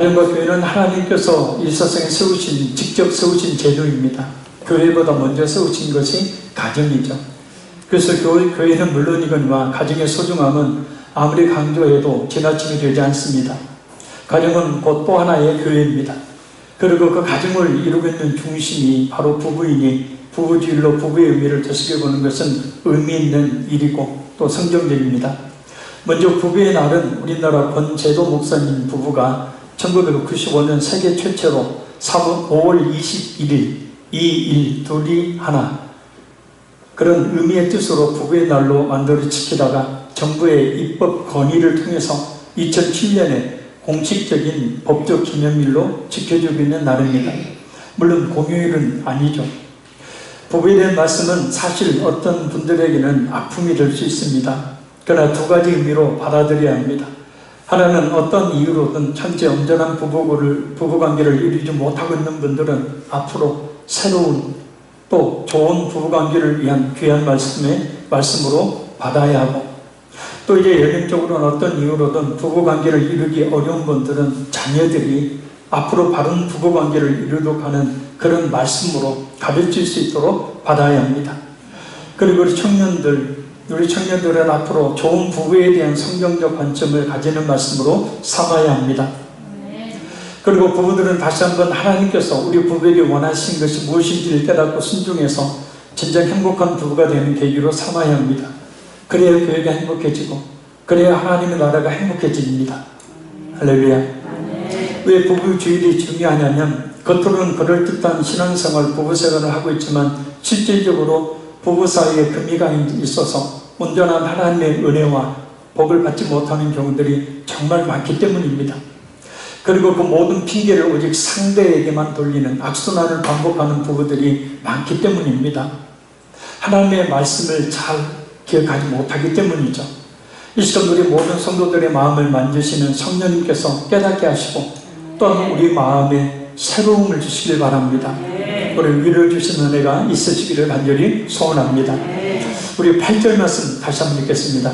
가정과 교회는 하나님께서 이 세상에 직접 세우신 제도입니다. 교회보다 먼저 세우신 것이 가정이죠. 그래서 교회는 물론이거니와 가정의 소중함은 아무리 강조해도 지나치게 되지 않습니다. 가정은 곧 또 하나의 교회입니다. 그리고 그 가정을 이루고 있는 중심이 바로 부부이니 부부주일로 부부의 의미를 되새겨보는 것은 의미 있는 일이고 또 성경적입니다. 먼저 부부의 날은 우리나라 권재도 목사님 부부가 1995년 세계 최초로 5월 21일 2일 둘이 하나 그런 의미의 뜻으로 부부의 날로 만들어 지키다가 정부의 입법 건의를 통해서 2007년에 공식적인 법적 기념일로 지켜주고 있는 날입니다. 물론 공휴일은 아니죠. 부부에 대한 말씀은 사실 어떤 분들에게는 아픔이 될 수 있습니다. 그러나 두 가지 의미로 받아들여야 합니다. 하나는 어떤 이유로든 현재 온전한 부부관계를 이루지 못하고 있는 분들은 앞으로 새로운 또 좋은 부부관계를 위한 귀한 말씀으로 받아야 하고, 또 이제 연륜적으로는 어떤 이유로든 부부관계를 이루기 어려운 분들은 자녀들이 앞으로 바른 부부관계를 이루도록 하는 그런 말씀으로 가르칠 수 있도록 받아야 합니다. 그리고 우리 청년들은 앞으로 좋은 부부에 대한 성경적 관점을 가지는 말씀으로 삼아야 합니다. 그리고 부부들은 다시 한번 하나님께서 우리 부부에게 원하신 것이 무엇인지를 깨닫고 순종해서 진정 행복한 부부가 되는 계기로 삼아야 합니다. 그래야 교회가 행복해지고 그래야 하나님의 나라가 행복해집니다. 할렐루야. 왜 부부주일이 중요하냐면 겉으로는 그럴듯한 신앙생활, 부부생활을 하고 있지만 실질적으로 부부 사이에 금이가 있어서 온전한 하나님의 은혜와 복을 받지 못하는 경우들이 정말 많기 때문입니다. 그리고 그 모든 핑계를 오직 상대에게만 돌리는 악순환을 반복하는 부부들이 많기 때문입니다. 하나님의 말씀을 잘 기억하지 못하기 때문이죠. 이 시간 우리 모든 성도들의 마음을 만지시는 성령님께서 깨닫게 하시고 또한 우리 마음에 새로움을 주시길 바랍니다. 우리 위로를 주신 은혜가 있으시기를 간절히 소원합니다. 우리 8절 말씀 다시 한번 읽겠습니다.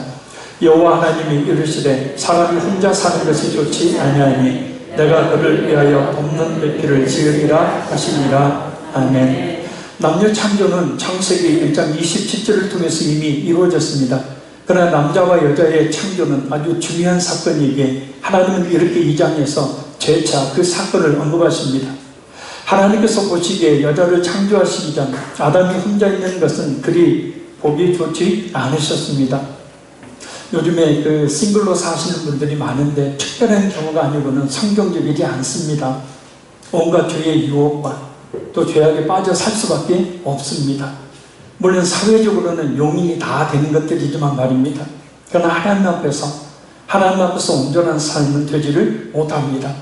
여호와 하나님이 이르시되 사람이 혼자 사는 것이 좋지 아니하니 내가 그를 위하여 돕는 배필을 지으리라 하시니라. 아멘. 남녀 창조는 창세기 1장 27절을 통해서 이미 이루어졌습니다. 그러나 남자와 여자의 창조는 아주 중요한 사건이기에 하나님은 이렇게 2장에서 재차 그 사건을 언급하십니다. 하나님께서 보시기에 여자를 창조하시기 전 아담이 혼자 있는 것은 그리 보기 좋지 않으셨습니다. 요즘에 그 싱글로 사시는 분들이 많은데 특별한 경우가 아니고는 성경적이지 않습니다. 온갖 죄의 유혹과 또 죄악에 빠져 살 수밖에 없습니다. 물론 사회적으로는 용인이 다 되는 것들이지만 말입니다. 그러나 하나님 앞에서 온전한 삶은 되지를 못합니다.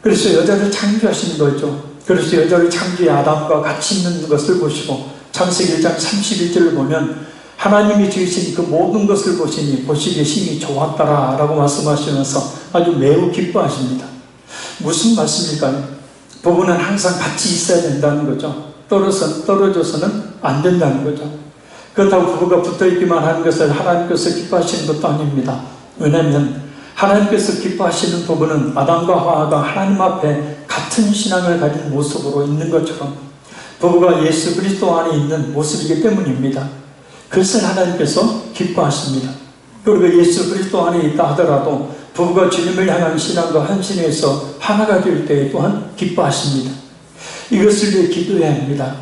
그래서 여자를 창조하신 거죠. 그래서 여자를 창조해 아담과 같이 있는 것을 보시고 창세기 1장 31절을 보면 하나님이 지으신 그 모든 것을 보시니 보시기에 심히 좋았더라 라고 말씀하시면서 아주 매우 기뻐하십니다. 무슨 말씀일까요? 부부는 항상 같이 있어야 된다는 거죠. 떨어져서는 안 된다는 거죠. 그렇다고 부부가 붙어있기만 하는 것을 하나님께서 기뻐하시는 것도 아닙니다. 왜냐하면 하나님께서 기뻐하시는 부부는 아담과 하와가 하나님 앞에 같은 신앙을 가진 모습으로 있는 것처럼 부부가 예수 그리스도 안에 있는 모습이기 때문입니다. 그것을 하나님께서 기뻐하십니다. 그리고 예수 그리스도 안에 있다 하더라도 부부가 주님을 향한 신앙과 헌신에서 하나가 될 때에 또한 기뻐하십니다. 이것을 위해 기도해야 합니다.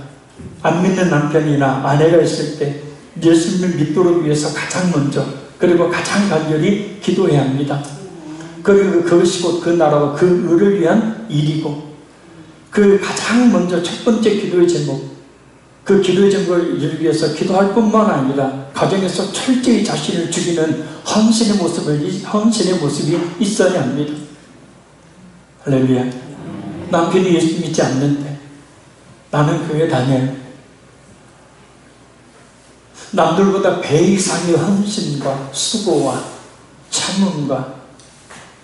안 믿는 남편이나 아내가 있을 때 예수님을 믿도록 위해서 가장 먼저 그리고 가장 간절히 기도해야 합니다. 그리고 그것이 곧 그 나라와 그 의를 위한 일이고 그 가장 먼저 첫 번째 기도의 제목, 그 기도의 제목을 이루기 위해서 기도할 뿐만 아니라 가정에서 철저히 자신을 죽이는 헌신의 모습이 있어야 합니다. 할렐루야. 남편이 예수 믿지 않는데 나는 교회 다녀요. 남들보다 배 이상의 헌신과 수고와 참음과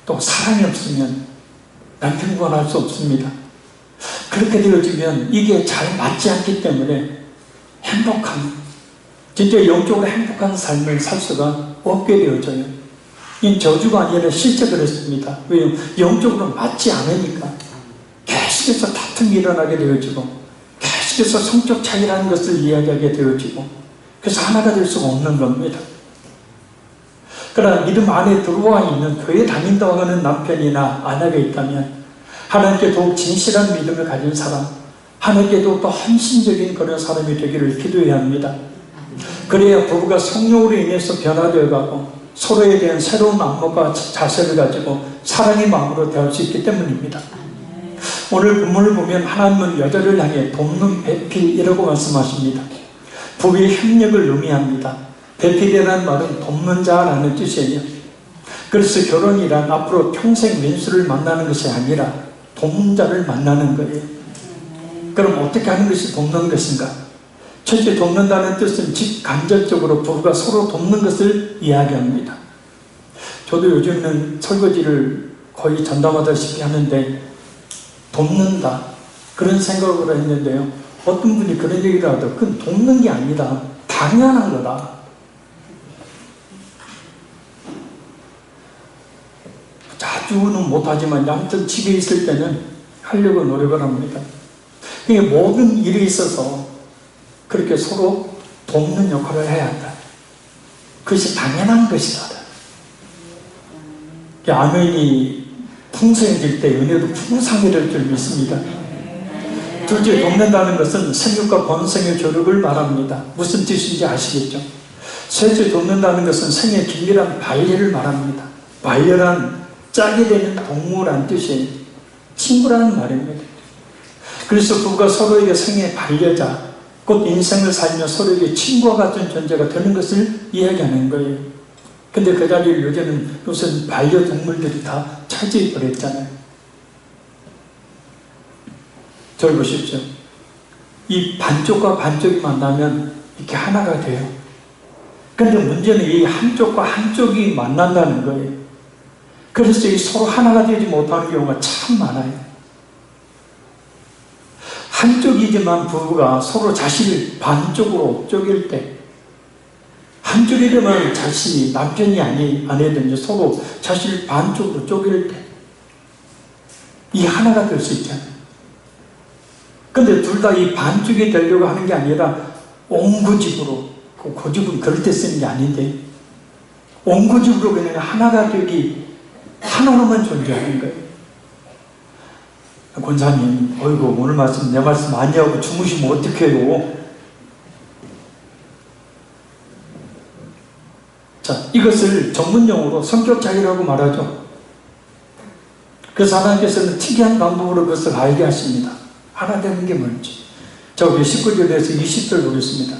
또 사랑이 없으면 남편 구원할 수 없습니다. 그렇게 되어지면 이게 잘 맞지 않기 때문에 진짜 영적으로 행복한 삶을 살 수가 없게 되어져요. 이 저주가 아니라 실제 그렇습니다. 왜냐하면 영적으로 맞지 않으니까 계속해서 다툼이 일어나게 되어지고 계속해서 성적 차이라는 것을 이야기하게 되어지고 그래서 하나가 될 수가 없는 겁니다. 그러나 믿음 안에 들어와 있는 교회 다닌다고 하는 남편이나 아내가 있다면 하나님께 더욱 진실한 믿음을 가진 사람, 하나님께 더욱더 헌신적인 그런 사람이 되기를 기도해야 합니다. 그래야 부부가 성령으로 인해서 변화되어 가고 서로에 대한 새로운 안목과 자세를 가지고 사랑의 마음으로 대할 수 있기 때문입니다. 오늘 본문을 보면 하나님은 여자를 향해 돕는 배필이라고 말씀하십니다. 부부의 협력을 의미합니다. 배필이라는 말은 돕는 자라는 뜻이에요. 그래서 결혼이란 앞으로 평생 왼수를 만나는 것이 아니라 돕는 자를 만나는 거예요. 그럼 어떻게 하는 것이 돕는 것인가? 첫째, 돕는다는 뜻은 직간접적으로 부부가 서로 돕는 것을 이야기합니다. 저도 요즘은 설거지를 거의 전담하다시피 하는데 돕는다 그런 생각으로 했는데요, 어떤 분이 그런 얘기를 하더라고요. 그건 돕는 게 아니다, 당연한 거다. 자주는 못하지만 아무튼 집에 있을 때는 하려고 노력을 합니다. 그러니까 모든 일에 있어서 그렇게 서로 돕는 역할을 해야 한다. 그것이 당연한 것이다. 아멘이 풍성해질 때 은혜도 풍성해질 줄 믿습니다. 둘째, 돕는다는 것은 생육과 번성의 조력을 말합니다. 무슨 뜻인지 아시겠죠? 셋째, 돕는다는 것은 생의 긴밀한 반려를 말합니다. 반려란 짝이 되는 동무란 뜻이에요. 친구라는 말입니다. 그래서 부부가 서로에게 생의 반려자, 곧 인생을 살며 서로에게 친구와 같은 존재가 되는 것을 이야기하는 거예요. 근데 그 자리를 요새는 무슨 반려동물들이 다 차지해버렸잖아요. 저를 보십시오. 이 반쪽과 반쪽이 만나면 이렇게 하나가 돼요. 근데 문제는 이 한쪽과 한쪽이 만난다는 거예요. 그래서 이 서로 하나가 되지 못하는 경우가 참 많아요. 한쪽이지만 부부가 서로 자신을 반쪽으로 쪼갤 때, 한쪽이 되면 자신이 남편이 아내든지 서로 자신을 반쪽으로 쪼갤 때 이 하나가 될 수 있잖아요. 근데 둘 다 이 반쪽이 되려고 하는 게 아니라 옹고집으로, 고집은 그럴 때 쓰는 게 아닌데 옹고집으로 그냥 하나가 되기, 하나로만 존재하는 거예요. 권사님, 어이구 오늘 말씀 내 말씀 많이 하고 주무시면 어떡해요? 자, 이것을 전문용어로 성격 차이라고 말하죠. 그래서 하나님께서는 특이한 방법으로 그것을 알게 하십니다. 하나 되는 게 뭔지. 자, 우리 19절에서 20절 보겠습니다.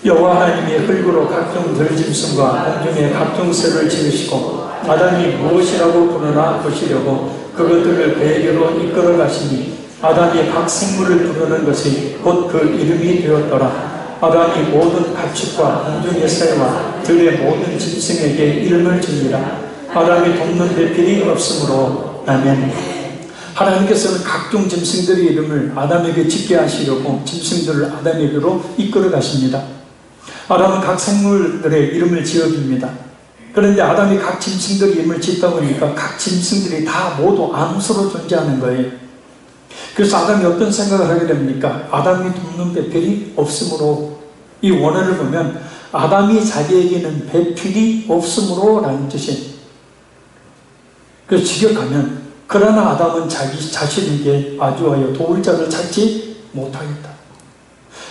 여호와 하나님이 흙으로 각종 들짐승과 공중의 각종 새를 지으시고 아담이 무엇이라고 부르나 보시려고 그것들을 배에게로 이끌어 가시니 아담이 각 생물을 부르는 것이 곧 그 이름이 되었더라. 아담이 모든 가축과 공중의 새와 들의 모든 짐승에게 이름을 지니라. 아담이 돕는 배필이 없으므로. 아멘. 하나님께서는 각종 짐승들의 이름을 아담에게 짓게 하시려고 짐승들을 아담에게로 이끌어 가십니다. 아담은 각 생물들의 이름을 지어줍니다. 그런데 아담이 각 짐승들의 이름을 짓다 보니까 각 짐승들이 다 모두 암수로 존재하는 거예요. 그래서 아담이 어떤 생각을 하게 됩니까? 아담이 돕는 배필이 없으므로. 이 원어를 보면 아담이 자기에게는 배필이 없으므로 라는 뜻이에요. 그래서 직역하면 그러나 아담은 자기 자신에게 마주하여 도울 자를 찾지 못하였다.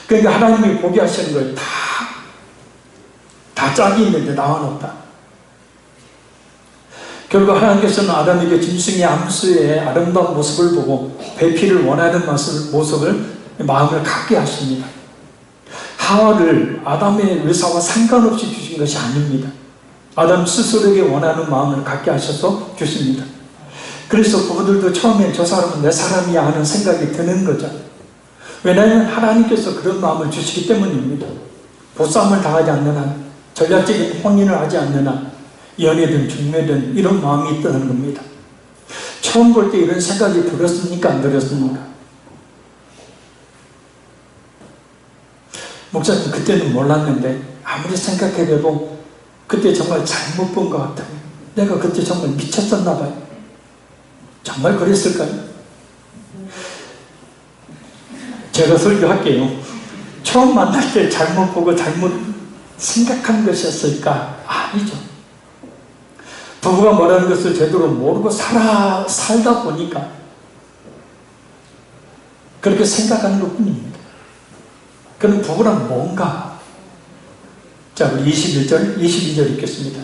그러니까 하나님이 보게 하시는 거예요. 다 짝이 있는데 나만 없다. 결국 하나님께서는 아담에게 짐승의 암수의 아름다운 모습을 보고 배필을 원하는 모습을 마음을 갖게 하십니다. 하와를 아담의 의사와 상관없이 주신 것이 아닙니다. 아담 스스로에게 원하는 마음을 갖게 하셔서 주십니다. 그래서 부부들도 처음엔 저 사람은 내 사람이야 하는 생각이 드는 거죠. 왜냐하면 하나님께서 그런 마음을 주시기 때문입니다. 보쌈을 당하지 않는 한, 전략적인 혼인을 하지 않는 한, 연애든 중매든 이런 마음이 있다는 겁니다. 처음 볼 때 이런 생각이 들었습니까? 안 들었습니까? 목사님 그때는 몰랐는데 아무리 생각해도 그때 정말 잘못 본 것 같아요. 내가 그때 정말 미쳤었나 봐요. 정말 그랬을까요? 제가 설교할게요. 처음 만날 때 잘못 보고 잘못 생각한 것이었을까? 아니죠. 부부가 뭐라는 것을 제대로 모르고 살다 보니까 그렇게 생각하는 것 뿐입니다. 그럼 부부란 뭔가? 자, 우리 21절, 22절 읽겠습니다.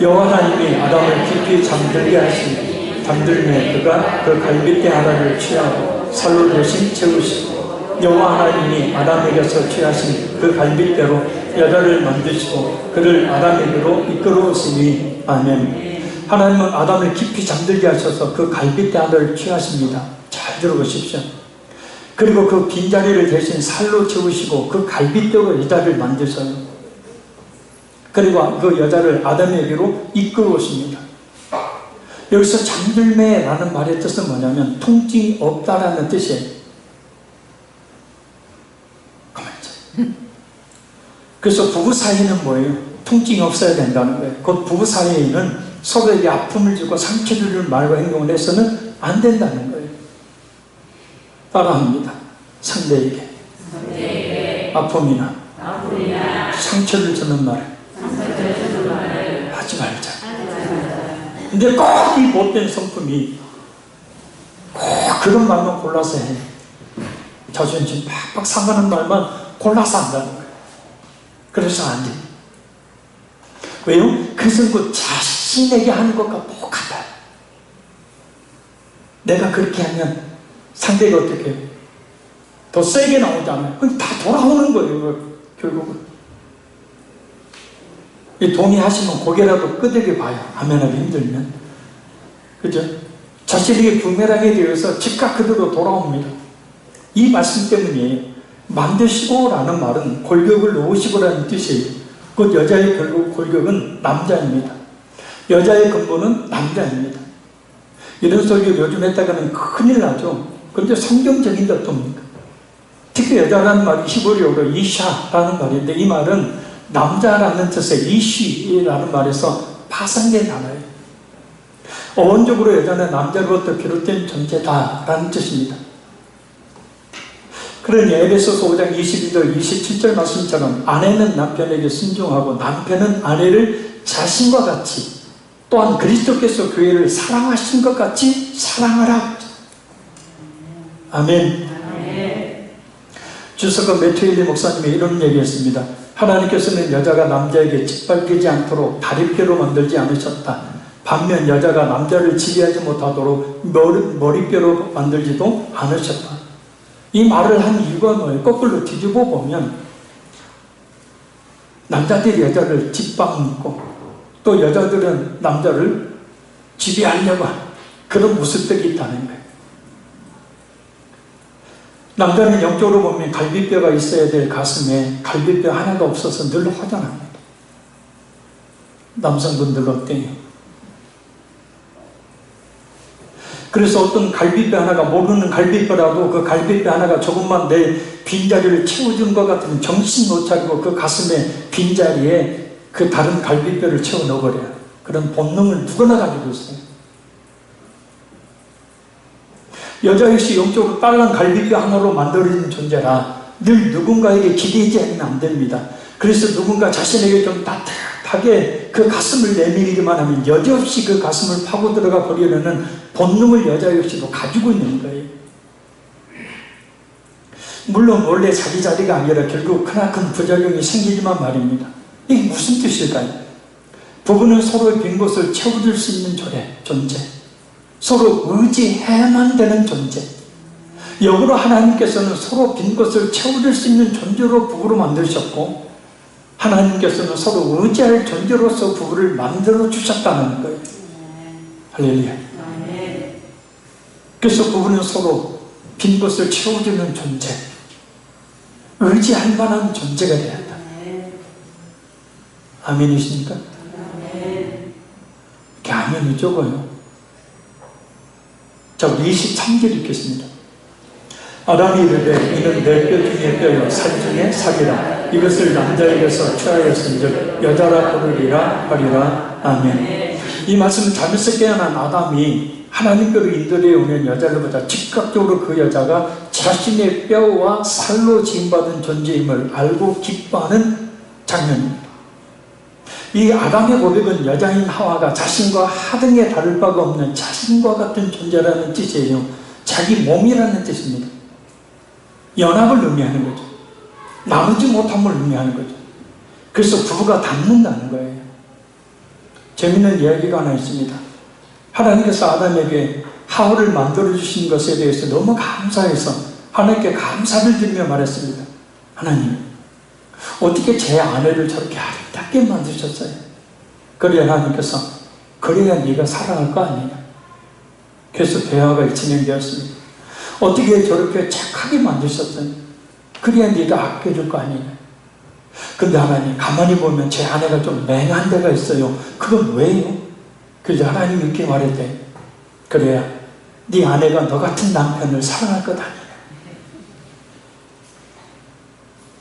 여호와 하나님이 아담을 깊이 잠들게 하시니 잠들매 그가 그 갈빗대 하나를 취하고 살로 대신 채우시고 여호와 하나님이 아담에게서 취하신 그 갈빗대로 여자를 만드시고 그를 아담에게로 이끌어오시니 아멘. 하나님은 아담을 깊이 잠들게 하셔서 그 갈빗대 하나를 취하십니다. 잘 들어보십시오. 그리고 그 빈자리를 대신 살로 채우시고 그 갈빗대로 여자를 만드셔요. 그리고 그 여자를 아담에게로 이끌어오십니다. 여기서 잠들매라는 말의 뜻은 뭐냐면 통증이 없다라는 뜻이에요. 가만히 그래서 부부 사이는 뭐예요? 통증이 없어야 된다는 거예요. 그 부부 사이에는 서로에게 아픔을 주고 상처를 주는 말과 행동을 해서는 안 된다는 거예요. 따라합니다. 상대에게 아픔이나 상처를 주는 말을 하지 말자. 근데 꼭 이 못된 성품이 꼭 그런 말만 골라서 해. 자존심 팍팍 상하는 말만 골라서 한다는 거예요. 그래서 안 돼. 왜요? 그것은 그 자신에게 하는 것과 똑같아요. 내가 그렇게 하면 상대가 어떻게 해요? 더 세게 나오잖아요. 그럼 다 돌아오는 거예요, 결국은. 동의하시면 고개라도 끄덕여 봐요. 아멘하기 힘들면. 그죠? 자신에게 부메랑에 대해서 즉각 그대로 돌아옵니다. 이 말씀 때문이에요. 만드시고라는 말은 골격을 놓으시고라는 뜻이에요. 곧 여자의 골격은 남자입니다. 여자의 근본은 남자입니다. 이런 소리 요즘 했다가는 큰일 나죠. 그런데 성경적인 것도입니까? 특히 여자라는 말이 히브리어로 이샤라는 말인데 이 말은 남자라는 뜻의 이쉬라는 말에서 파생된 단어예요. 어원적으로 여자는 남자로부터 비롯된 존재다라는 뜻입니다. 그러니 에베소서 5장 22절 27절 말씀처럼 아내는 남편에게 순종하고 남편은 아내를 자신과 같이 또한 그리스도께서 교회를 사랑하신 것 같이 사랑하라. 아멘. 주석가 매튜일리 목사님이 이런 얘기했습니다. 하나님께서는 여자가 남자에게 짓밟히지 않도록 다리뼈로 만들지 않으셨다. 반면 여자가 남자를 지배하지 못하도록 머리뼈로 만들지도 않으셨다. 이 말을 한 이유가 뭐예요? 거꾸로 뒤집어 보면 남자들이 여자를 짓밟고 또 여자들은 남자를 지배하려고 하는 그런 모습들이 있다는 거예요. 남자는 영적으로 보면 갈비뼈가 있어야 될 가슴에 갈비뼈 하나가 없어서 늘 허전합니다. 남성분들 어때요? 그래서 어떤 갈비뼈 하나가 모르는 갈비뼈라도 그 갈비뼈 하나가 조금만 내 빈자리를 채워준 것 같으면 정신 못 차리고 그 가슴에 빈자리에 그 다른 갈비뼈를 채워 넣어버려요. 그런 본능을 누구나 가지고 있어요. 여자 역시 영적으로 빨간 갈비뼈 하나로 만들어진 존재라 늘 누군가에게 기대지 않으면 안 됩니다. 그래서 누군가 자신에게 좀 따뜻하게 그 가슴을 내밀기만 하면 여지없이 그 가슴을 파고 들어가 버리려는 본능을 여자 역시도 가지고 있는 거예요. 물론 원래 자기 자리가 아니라 결국 크나큰 부작용이 생기지만 말입니다. 이게 무슨 뜻일까요? 부부는 서로의 빈 곳을 채워줄 수 있는 존재, 서로 의지해야만 되는 존재. 역으로 하나님께서는 서로 빈 곳을 채워줄 수 있는 존재로 부부를 만드셨고 하나님께서는 서로 의지할 존재로서 부부를 만들어 주셨다는 거예요. 할렐루야. 그래서 부부는 서로 빈 곳을 채워주는 존재, 의지할 만한 존재가 되어야 한다. 아멘이십니까? 이렇게 아멘이 적어요. 자, 우리 23절 읽겠습니다. 아담이 이르되 이는 내 뼈 중에 뼈요 살 중에 살이라. 이것을 남자에게서 취하였은즉 여자라 부르리라 하리라. 아멘. 이 말씀을 잘못서 깨어난 아담이 하나님께로 인도되어 오는 여자를 보자 즉각적으로 그 여자가 자신의 뼈와 살로 지음받은 존재임을 알고 기뻐하는 장면입니다. 이 아담의 고백은 여자인 하와가 자신과 하등에 다를 바가 없는 자신과 같은 존재라는 뜻이에요. 자기 몸이라는 뜻입니다. 연합을 의미하는 거죠. 나누지 못함을 의미하는 거죠. 그래서 부부가 닮는다는 거예요. 재미있는 이야기가 하나 있습니다. 하나님께서 아담에게 하와를 만들어주신 것에 대해서 너무 감사해서 하나님께 감사를 드리며 말했습니다. 하나님, 어떻게 제 아내를 저렇게 아름답게 만드셨어요? 그래야 하나님께서 그래야 네가 사랑할 거 아니냐. 그래서 대화가 진행되었습니다. 어떻게 저렇게 착하게 만드셨어요? 그래야 네가 아껴줄 거 아니냐. 근데 하나님 가만히 보면 제 아내가 좀 맹한 데가 있어요. 그건 왜요? 그래서 하나님이 이렇게 말했대. 그래야 네 아내가 너 같은 남편을 사랑할 것 아니냐.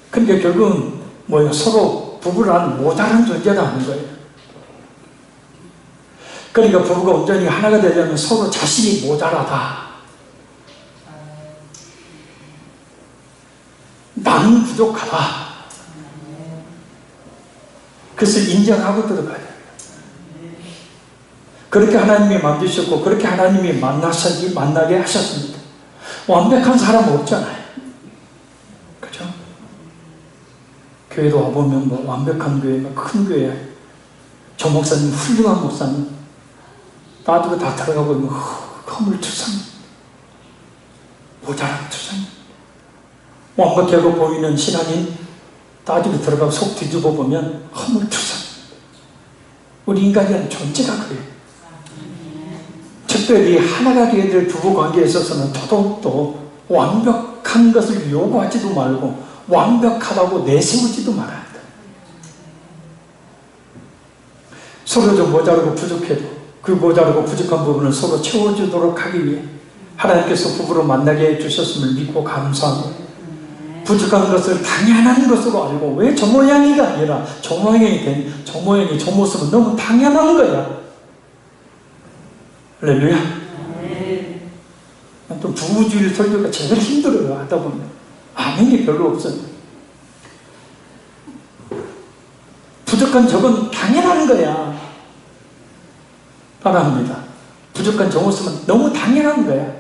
근데 결국은 뭐예요? 서로 부부란 모자란 존재라는 거예요. 그러니까 부부가 온전히 하나가 되려면 서로 자신이 모자라다. 나는 부족하다. 그래서 인정하고 들어가야 돼요. 그렇게 하나님이 만드셨고 그렇게 하나님이 만나게 하셨습니다. 완벽한 사람은 없잖아요. 그렇죠? 교회도 와보면 뭐 완벽한 교회가 큰 교회야. 저 목사님 훌륭한 목사님. 나도 다 들어가 보면 허물투성, 모자란 투성. 완벽하고 보이는 신앙인 따지고 들어가고 속 뒤집어 보면 허물투성. 우리 인간이라는 존재가 그래요. 특별히 하나가 되어야 될 부부관계에 있어서는 더더욱더 완벽한 것을 요구하지도 말고 완벽하다고 내세우지도 말아야 돼. 서로 좀 모자르고 부족해도 그 모자르고 부족한 부분을 서로 채워주도록 하기 위해 하나님께서 부부로 만나게 해주셨음을 믿고 감사하고 부족한 것을 당연한 것으로 알고 왜 저 모양이가 아니라 저 모양이 된 저 모양이 저 모습은 너무 당연한 거야. 할렐루야. 또 부부주의 설교가 제일 힘들어요. 하다 보면 아멘이 별로 없어요. 부족한 저건 당연한 거야. 따라합니다. 부족한 저 모습은 너무 당연한 거야.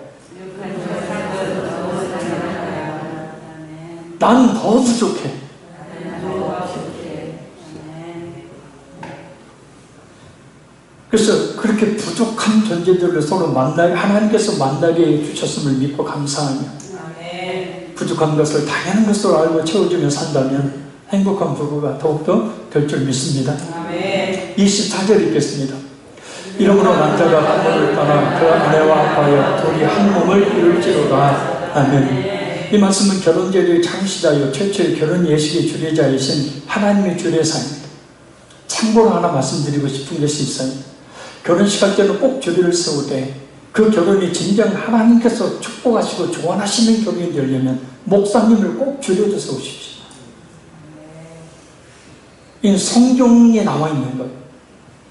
나는 더 부족해. 그래서 그렇게 부족한 존재들을 서로 만나게 하나님께서 만나게 해주셨음을 믿고 감사하며 부족한 것을 당연한 것으로 알고 채워주며 산다면 행복한 부부가 더욱더 될 줄 믿습니다. 24절 읽겠습니다. 이러므로 남자가 부모를 따라 그 아내와 합하여 둘이 한 몸을 이룰지로다. 아멘. 이 말씀은 결혼제도의 창시자요 최초의 결혼 예식의 주례자이신 하나님의 주례사입니다. 참고로 하나 말씀드리고 싶은 것이 있어요. 결혼식 할 때는 꼭 주례를 세우되 그 결혼이 진정 하나님께서 축복하시고 조언하시는 결혼이 되려면 목사님을 꼭 주례로 세우십시오. 이 성경에 나와 있는 거예요.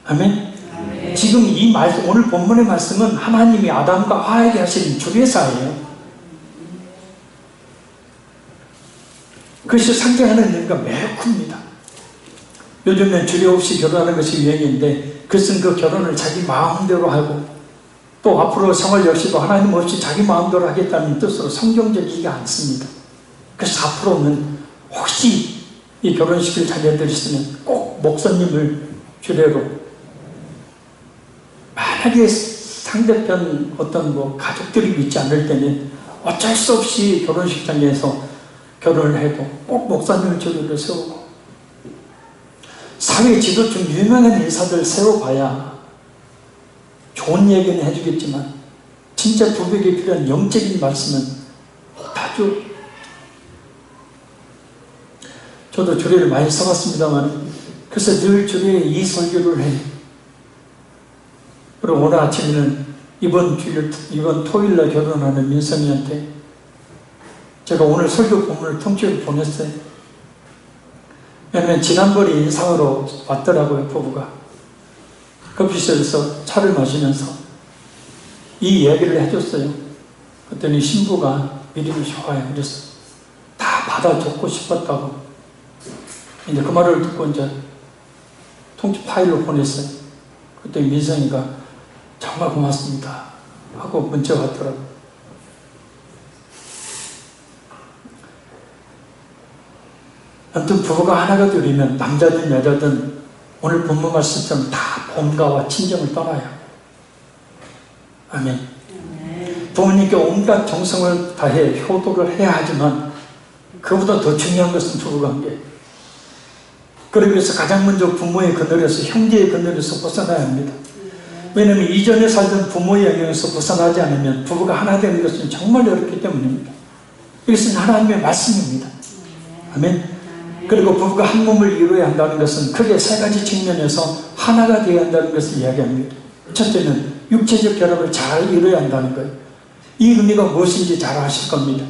아멘. 지금 이 말씀, 오늘 본문의 말씀은 하나님이 아담과 하와에게 하신 주례사예요. 그것이 상징하는 의미가 매우 큽니다. 요즘엔 주례 없이 결혼하는 것이 유행인데 그것은 그 결혼을 자기 마음대로 하고 또 앞으로 생활 역시도 하나님 없이 자기 마음대로 하겠다는 뜻으로 성경적이지 않습니다. 그래서 앞으로는 혹시 이 결혼식을 자녀들이 있으면 꼭 목사님을 주례로, 만약에 상대편 어떤 뭐 가족들이 믿지 않을 때는 어쩔 수 없이 결혼식장에서 결혼을 해도 꼭 목사님을 주례로 세우고, 사회 지도층 유명한 인사들 세워봐야 좋은 얘기는 해주겠지만 진짜 부부에게 필요한 영적인 말씀은 못하죠. 저도 주례를 많이 써봤습니다만 그래서 늘 주례에 이 설교를 해요. 그리고 오늘 아침에는 이번 토요일날 결혼하는 민성이한테 제가 오늘 설교 본문을 통째로 보냈어요. 왜냐면 지난번에 인상으로 왔더라고요, 부부가. 커피숍에서 차를 마시면서 이 이야기를 해줬어요. 그랬더니 신부가 믿음이 좋아요. 그래서 다 받아줬고 싶었다고. 이제 그 말을 듣고 이제 통지 파일로 보냈어요. 그랬더니 민성이가 정말 고맙습니다 하고 문자가 왔더라고요. 아무튼 부부가 하나가 되려면 남자든 여자든 오늘 본문 말씀처럼 다 본가와 친정을 떠나요. 아멘. 부모님께 온갖 정성을 다해 효도를 해야 하지만 그보다 더 중요한 것은 부부관계. 그러기 위해서 가장 먼저 부모의 그늘에서, 형제의 그늘에서 벗어나야 합니다. 왜냐하면 이전에 살던 부모의 영향에서 벗어나지 않으면 부부가 하나 되는 것은 정말 어렵기 때문입니다. 이것은 하나님의 말씀입니다. 아멘. 그리고 부부가 한 몸을 이루어야 한다는 것은 크게 세 가지 측면에서 하나가 되어야 한다는 것을 이야기합니다. 첫째는 육체적 결합을 잘 이루어야 한다는 거예요. 이 의미가 무엇인지 잘 아실 겁니다.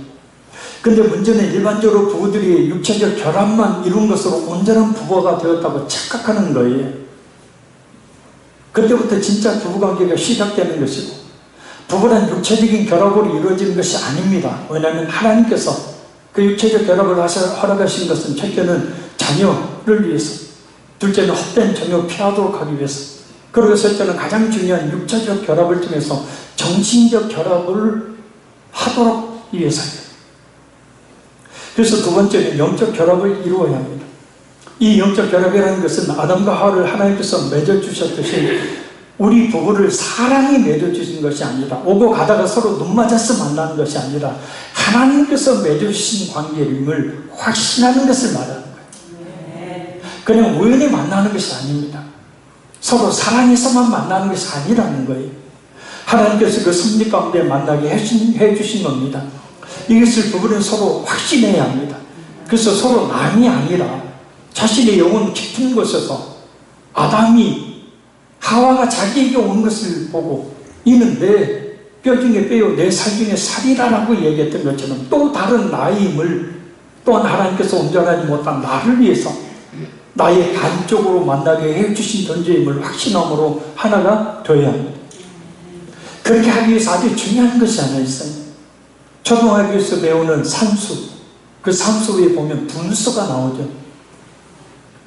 근데 문제는 일반적으로 부부들이 육체적 결합만 이룬 것으로 온전한 부부가 되었다고 착각하는 거예요. 그때부터 진짜 부부관계가 시작되는 것이고, 부부란 육체적인 결합으로 이루어지는 것이 아닙니다. 왜냐하면 하나님께서 그 육체적 결합을 허락하신 것은 첫째는 자녀를 위해서, 둘째는 헛된 정욕 피하도록 하기 위해서, 그리고 셋째는 가장 중요한 육체적 결합을 통해서 정신적 결합을 하도록 위해서예요. 그래서 두 번째는 영적 결합을 이루어야 합니다. 이 영적 결합이라는 것은 아담과 하와를 하나님께서 맺어주셨듯이 우리 부부를 사랑이 맺어주신 것이 아니라, 오고 가다가 서로 눈 맞아서 만나는 것이 아니라 하나님께서 맺어주신 관계임을 확신하는 것을 말하는 거예요. 그냥 우연히 만나는 것이 아닙니다. 서로 사랑해서만 만나는 것이 아니라는 거예요. 하나님께서 그 섭리 가운데 만나게 해주신 겁니다. 이것을 부부는 서로 확신해야 합니다. 그래서 서로 남이 아니라 자신의 영혼 깊은 곳에서 아담이 하와가 자기에게 온 것을 보고 이는 내 뼈 중에 뼈요 내 살 중에 살이라라고 얘기했던 것처럼 또 다른 나임을, 또한 하나님께서 온전하지 못한 나를 위해서 나의 반쪽으로 만나게 해주신 존재임을 확신함으로 하나가 되어야 합니다. 그렇게 하기 위해서 아주 중요한 것이 하나 있어요. 초등학교에서 배우는 산수, 그 산수 위에 보면 분수가 나오죠.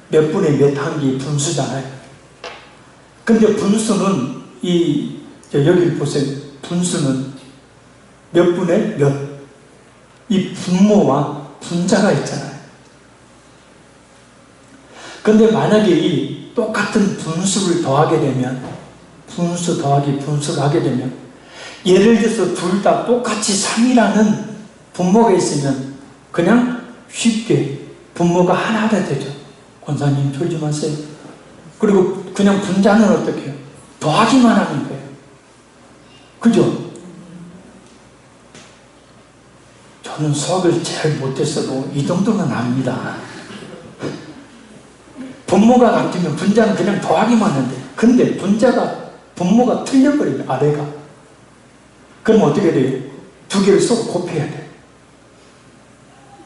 몇 분의 몇 한기 분수잖아요. 근데 분수는 여기 보세요. 분수는 몇 분의 몇, 이 분모와 분자가 있잖아요. 근데 만약에 이 똑같은 분수를 더하게 되면, 분수 더하기 분수를 하게 되면, 예를 들어서 둘 다 똑같이 3이라는 분모가 있으면 그냥 쉽게 분모가 하나가 되죠. 권사님 졸지 마세요. 그리고 그냥 분자는 어떻게 해요? 더하기만 하는 거예요. 그죠? 저는 수학을 잘 못했어도 이 정도는 압니다. 분모가 같으면 분자는 그냥 더하기만 하는데, 근데 분모가 틀려버려요. 아래가. 그럼 어떻게 돼요? 두 개를 쏙 곱해야 돼요.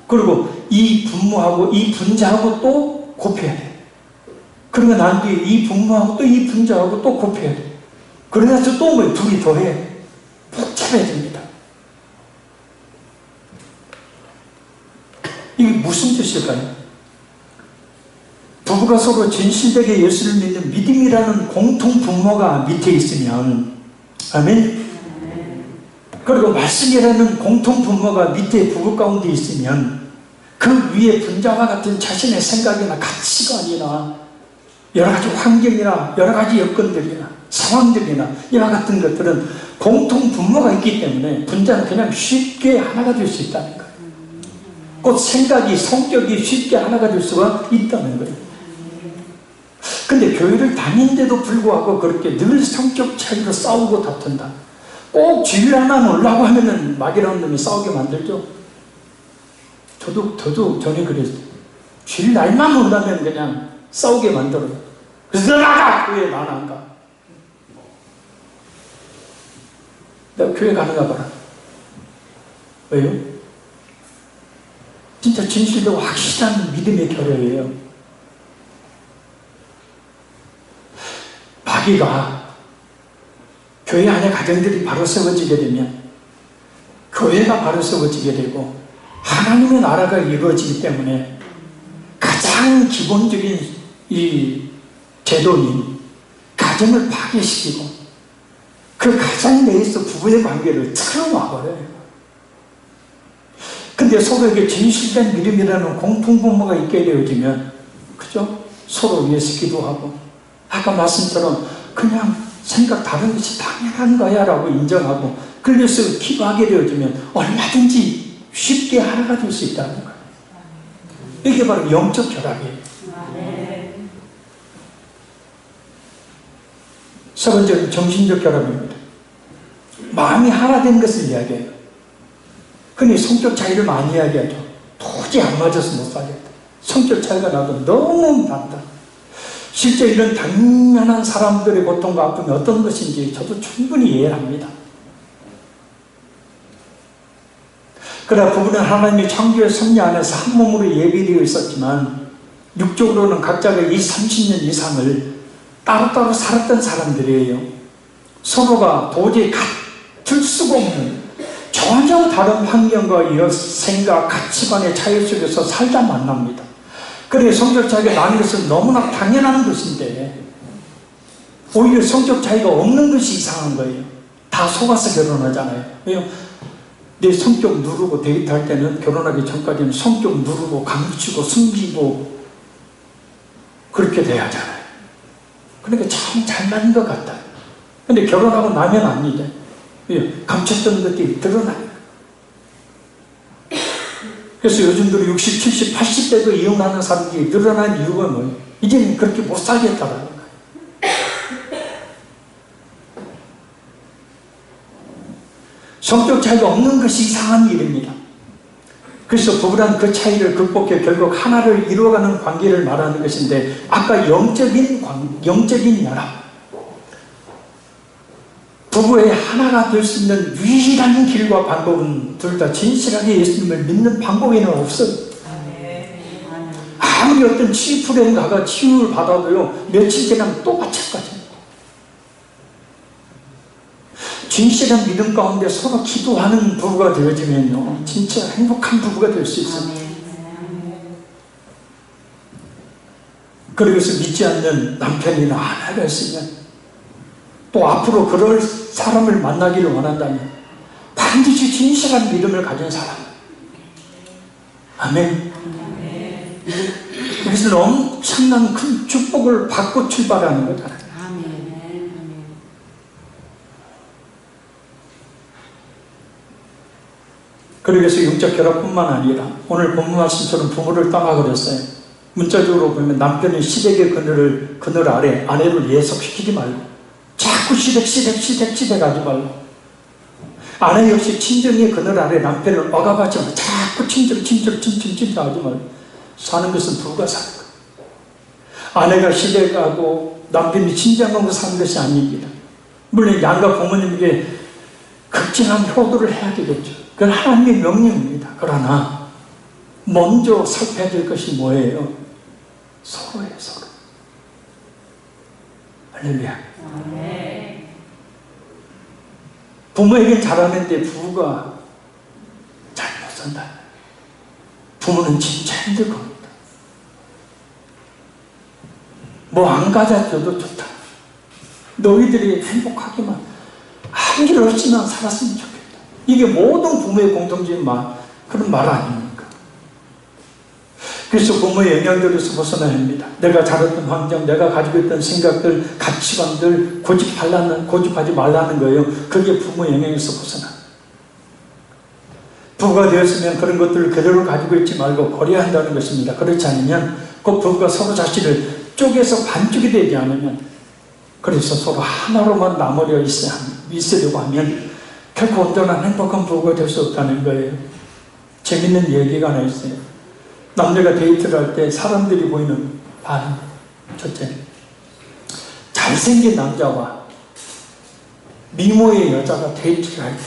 그리고 이 분모하고 이 분자하고 또 곱해야 돼요. 그러고 난 뒤에 이 분모하고 또 이 분자하고 또 곱해야 돼요. 그러나서 또 뭐 둘이 더해야 돼요. 복잡해집니다. 이게 무슨 뜻일까요? 부부가 서로 진실되게 예수를 믿는 믿음이라는 공통 분모가 밑에 있으면, 아멘? 그리고 말씀이라는 공통 분모가 밑에 부부 가운데 있으면 그 위에 분자와 같은 자신의 생각이나 가치관이나 여러 가지 환경이나 여러 가지 여건들이나 상황들이나 이와 같은 것들은 공통 분모가 있기 때문에 분자는 그냥 쉽게 하나가 될 수 있다는 거예요. 곧 생각이, 성격이 쉽게 하나가 될 수가 있다는 거예요. 근데 교회를 다니는데도 불구하고 그렇게 늘 성격 차이로 싸우고 다툰다. 꼭 주일날만 오려고 하면은 막이라는 놈이 싸우게 만들죠. 저도 전에 그랬어요. 주일날만 오려면 그냥 싸우게 만들어요. 그래서 나가! 교회 나는 안 가. 내가 교회 가는가 봐라. 왜요? 진짜 진실되고 확실한 믿음의 결여예요. 마귀가 교회 안에 가정들이 바로 세워지게 되면 교회가 바로 세워지게 되고 하나님의 나라가 이루어지기 때문에 가장 기본적인 이 제도인 가정을 파괴시키고 그 가정 내에서 부부의 관계를 틀어놔버려요. 근데 서로에게 진실된 믿음이라는 공통분모가 있게 되어지면, 그죠? 서로 위해서 기도하고, 아까 말씀처럼 그냥 생각 다른 것이 당연한 거야 라고 인정하고, 그래서 기도하게 되어지면 얼마든지 쉽게 하나가 될 수 있다는 거예요. 이게 바로 영적 결합이에요. 세 번째는 정신적 결합입니다. 마음이 하나 된 것을 이야기해요. 흔히 성격 차이를 많이 이야기하죠. 도저히 안 맞아서 못 살겠다. 성격 차이가 나도 너무 난다. 실제 이런 당연한 사람들의 고통과 아픔이 어떤 것인지 저도 충분히 이해합니다. 그러나 부부는 하나님의 창조의 섭리 안에서 한 몸으로 예비되어 있었지만 육적으로는 각자가 이 30년 이상을 따로따로 살았던 사람들이에요. 서로가 도저히 같을 수가 없는 전혀 다른 환경과 생각, 가치관의 차이 속에서 살다 만납니다. 그래 성격 차이가 나는 것은 너무나 당연한 것인데 오히려 성격 차이가 없는 것이 이상한 거예요. 다 속아서 결혼하잖아요. 왜요? 내 성격 누르고 데이트할 때는 결혼하기 전까지는 성격 누르고 감추고 숨기고 그렇게 돼야 하잖아요. 그러니까 참 잘 맞는 것 같다. 근데 결혼하고 나면 아니죠. 감췄던 것들이 드러나요. 그래서 요즘들 60, 70, 80대도 이혼하는 사람들이 늘어난 이유가 뭐예요? 이제는 그렇게 못 살겠다라는 거예요. 성격 차이가 없는 것이 이상한 일입니다. 그래서 부부란 그 차이를 극복해 결국 하나를 이루어가는 관계를 말하는 것인데 아까 영적인 연합, 부부의 하나가 될 수 있는 유일한 길과 방법은 둘 다 진실하게 예수님을 믿는 방법에는 없어요. 아무리 어떤 치유프레임가가 치유를 받아도요 며칠 지나면 또 마찬가지입니다. 진실한 믿음 가운데 서로 기도하는 부부가 되어지면요 진짜 행복한 부부가 될 수 있어요. 그러면서 믿지 않는 남편이나 아내가 있으면 또 앞으로 그럴 사람을 만나기를 원한다면 반드시 진실한 믿음을 가진 사람. 아멘. 그래서 엄청난 큰 축복을 받고 출발하는 거잖아요. 그래서 영적 결합뿐만 아니라 오늘 본문 말씀처럼 부모를 떠나버렸어요. 문자적으로 보면 남편은 시댁의 그늘 아래 아내를 예속시키지 말고 자꾸 시댁하지 말고 아내 역시 친정의 그늘 아래 남편을 억압하지 말고 자꾸 친정하지 말고 사는 것은 부부가 사는 거예요. 아내가 시댁하고 남편이 친정하고 사는 것이 아닙니다. 물론 양가 부모님에게 극진한 효도를 해야 되겠죠. 그건 하나님의 명령입니다. 그러나 먼저 살펴야 될 것이 뭐예요? 서로예요. 서로. 할렐루야. 부모에게 잘하는데 부부가 잘 못 산다. 부모는 진짜 힘들 겁니다. 뭐 안 가져줘도 좋다. 너희들이 행복하기만 한 길 없이만 살았으면 좋겠다. 이게 모든 부모의 공통적인 그런 말 아닙니까? 그래서 부모의 영향들에서 벗어나야 합니다. 내가 자랐던 환경, 내가 가지고 있던 생각들, 가치관들 고집하지 말라는 거예요. 그게 부모 영향에서 벗어나. 부부가 되었으면 그런 것들을 그대로 가지고 있지 말고 버려야 한다는 것입니다. 그렇지 않으면 그 부부가 서로 자신을 쪼개서 반죽이 되지 않으면 그래서 서로 하나로만 나머려 있으려고 하면 결코 온전한 행복한 부부가 될 수 없다는 거예요. 재밌는 얘기가 하나 있어요. 남자가 데이트를 할 때 사람들이 보이는 반응. 첫째, 잘생긴 남자와 미모의 여자가 데이트를 할 때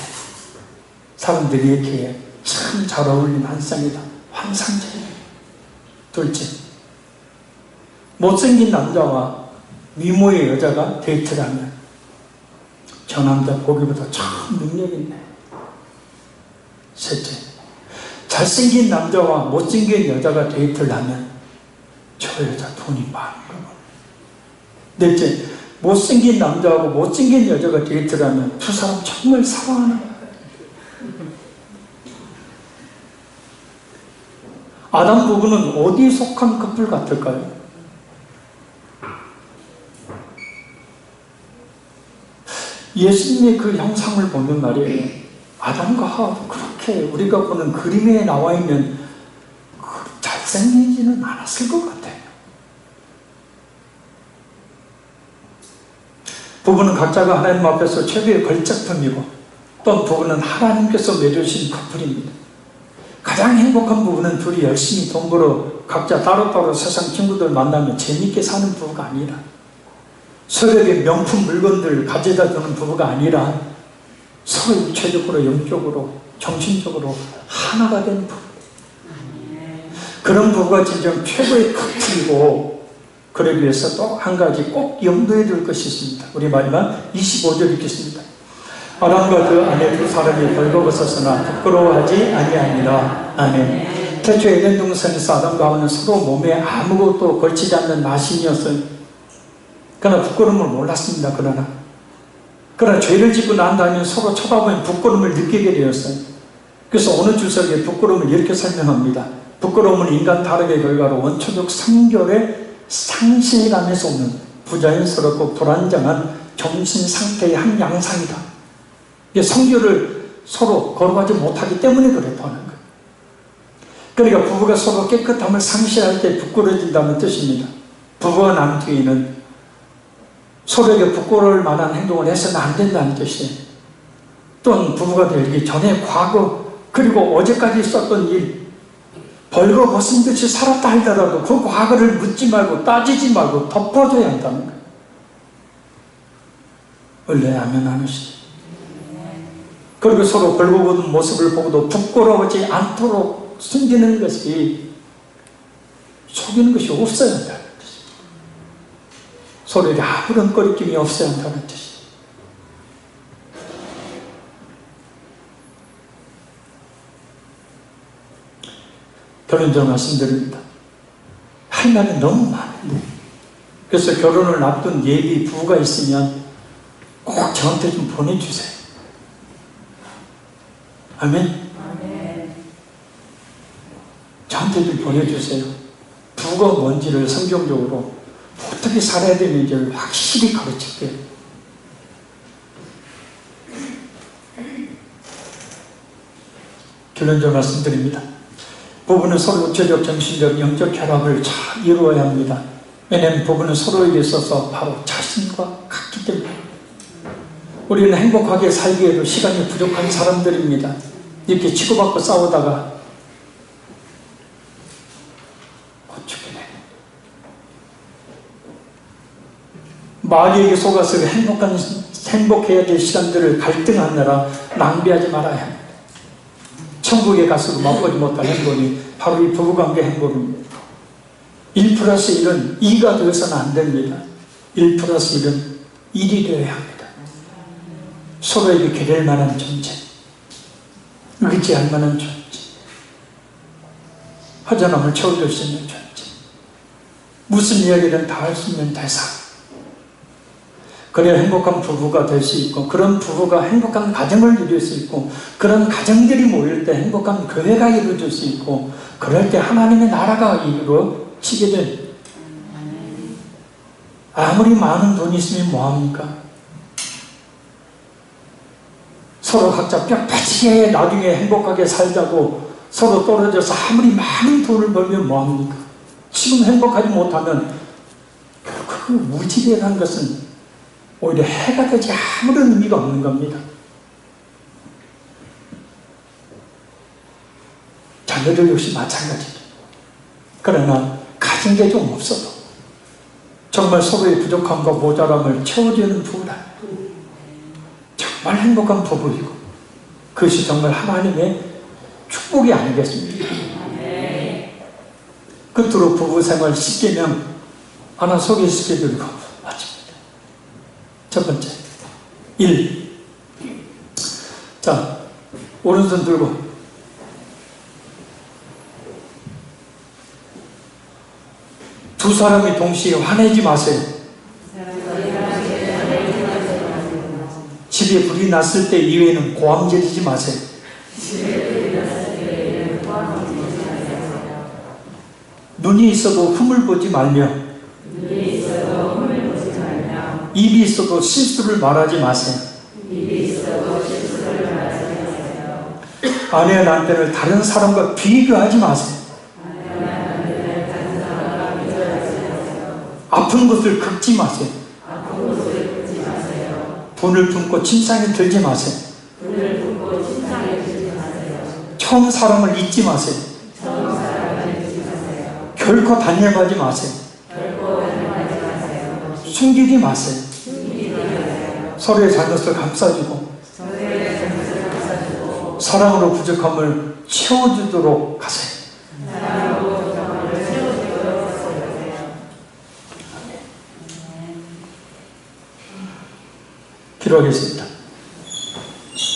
사람들이 이렇게 참 잘 어울리는 한 쌍이다. 환상적이에요. 둘째, 못생긴 남자와 미모의 여자가 데이트를 하면 저 남자 보기보다 참 능력있네. 셋째, 잘생긴 남자와 못생긴 여자가 데이트를 하면 저 여자 돈이 많은 거고. 넷째, 못생긴 남자하고 못생긴 여자가 데이트를 하면 두 사람 정말 사랑하는 거야. 아담 부부는 어디에 속한 커플 같을까요? 예수님의 그 형상을 보면 말이에요, 아담과 하와도 그렇게 우리가 보는 그림에 나와 있는 잘생기지는 않았을 것 같아요. 부부는 각자가 하나님 앞에서 최고의 걸작품이고, 또 부부는 하나님께서 맺으신 커플입니다. 가장 행복한 부부는 둘이 열심히 돈 벌어 각자 따로따로 세상 친구들 만나며 재밌게 사는 부부가 아니라, 서로에게 명품 물건들 가져다 주는 부부가 아니라 서로 육체적으로, 영적으로, 정신적으로 하나가 된 부부. 그런 부부가 진정 최고의 커플이고, 그러기 위해서 또 한 가지 꼭 염두에 둘 것이 있습니다. 우리 마지막 25절 읽겠습니다. 아담과 그 아내 두 사람이 벌거벗었으나 부끄러워하지 아니하니라. 아멘. 태초 에덴 동산에서 아담과 하와는 서로 몸에 아무것도 걸치지 않는 나신이었어요. 그러나 부끄러움을 몰랐습니다. 그러나 죄를 짓고 난 다음에 서로 쳐다보면 부끄러움을 느끼게 되었어요. 그래서 어느 주석에 부끄러움을 이렇게 설명합니다. 부끄러움은 인간 타락의 결과로 원초적 성결의 상실감에서 오는 부자연스럽고 불안정한 정신 상태의 한 양상이다. 성결을 서로 거룩하지 못하기 때문에 그랬다는 거예요. 그러니까 부부가 서로 깨끗함을 상실할 때 부끄러워진다는 뜻입니다. 부부가 난 뒤에는 서로에게 부끄러울 만한 행동을 해서는 안 된다는 뜻이에요. 또는 부부가 되기 전에 과거, 그리고 어제까지 있었던 일, 벌거벗은 듯이 살았다 하더라도 그 과거를 묻지 말고 따지지 말고 덮어줘야 한다는 거예요. 원래하면 하듯이. 그리고 서로 벌거벗은 모습을 보고도 부끄러워하지 않도록 숨기는 것이, 속이는 것이 없어야 한다는 뜻입니다. 서로에게 아무런 꺼리낌이 없어야 한다는 뜻입니다. 결혼전 말씀드립니다. 할 말이 너무 많은데, 그래서 결혼을 앞둔 예비 부부가 있으면 꼭 저한테 좀 보내주세요. 아멘. 저한테 좀 보내주세요. 부부가 뭔지를 성경적으로 어떻게 살아야 되는지를 확실히 가르칠게요. 결론적으로 말씀드립니다. 부부는 서로 육체적, 정신적, 영적 결합을 잘 이루어야 합니다. 왜냐하면 부부는 서로에게 있어서 바로 자신과 같기 때문에. 우리는 행복하게 살기에도 시간이 부족한 사람들입니다. 이렇게 치고받고 싸우다가 어쩌게 돼. 마귀에게 속아서 행복해야 될 시간들을 갈등하느라 낭비하지 말아야 합니다. 천국에 가서도 맛보지 못할 행복이 바로 이 부부관계 행복입니다. 1+1은 2가 되어서는 안 됩니다. 1+1은 1이 되어야 합니다. 서로에게 기댈 만한 존재, 의지할 만한 존재, 허전함을 채워줄 수 있는 존재, 무슨 이야기든 다 할 수 있는 대상. 그래야 행복한 부부가 될 수 있고, 그런 부부가 행복한 가정을 이룰 수 있고, 그런 가정들이 모일 때 행복한 교회가 이루어질 수 있고, 그럴 때 하나님의 나라가 이루어지게 된. 아무리 많은 돈이 있으면 뭐합니까? 서로 각자 뼈빠지게 나중에 행복하게 살자고 서로 떨어져서 아무리 많은 돈을 벌면 뭐합니까? 지금 행복하지 못하면 그 무지개라는 것은 오히려 해가 되지 아무런 의미가 없는 겁니다. 자녀들 역시 마찬가지죠. 그러나 가진 게 좀 없어도 정말 서로의 부족함과 모자람을 채워주는 부부다. 정말 행복한 부부이고, 그것이 정말 하나님의 축복이 아니겠습니까? 끝으로 부부 생활 10개명 하나 소개시켜드리고 마칩니다. 첫 번째 1. 자, 오른손 들고 두 사람이 동시에 화내지 마세요. 집에 불이 났을 때 이외에는 고함 지르지 마세요. 눈이 있어도 흠을 보지 말며 입이 있어도 실수를 말하지 마세요. 아내와 남편을 다른 사람과 비교하지 마세요. 아픈 것을 긁지 마세요. 돈을 품고 침상에 들지 마세요. 처음 사람을 잊지 마세요. 결코 단념하지 마세요. 숨기지 마세요. 서로의 잘못을 감싸주고 사랑으로 부족함을 채워주도록 하세요. 기도하겠습니다.